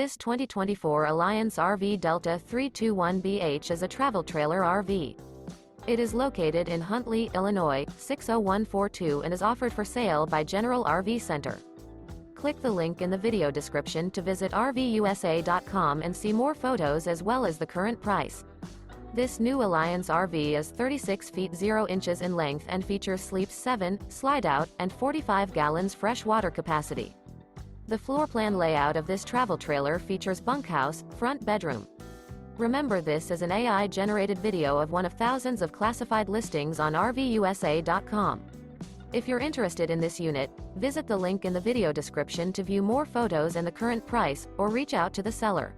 This 2024 Alliance RV Delta 321BH is a travel trailer RV. It is located in Huntley, Illinois, 60142 and is offered for sale by General RV Center. Click the link in the video description to visit RVUSA.com and see more photos as well as the current price. This new Alliance RV is 36 feet 0 inches in length and features sleeps 7, slide-out, and 45 gallons fresh water capacity. The floor plan layout of this travel trailer features bunkhouse, front bedroom. Remember, this is an AI-generated video of one of thousands of classified listings on RVUSA.com. If you're interested in this unit, visit the link in the video description to view more photos and the current price, or reach out to the seller.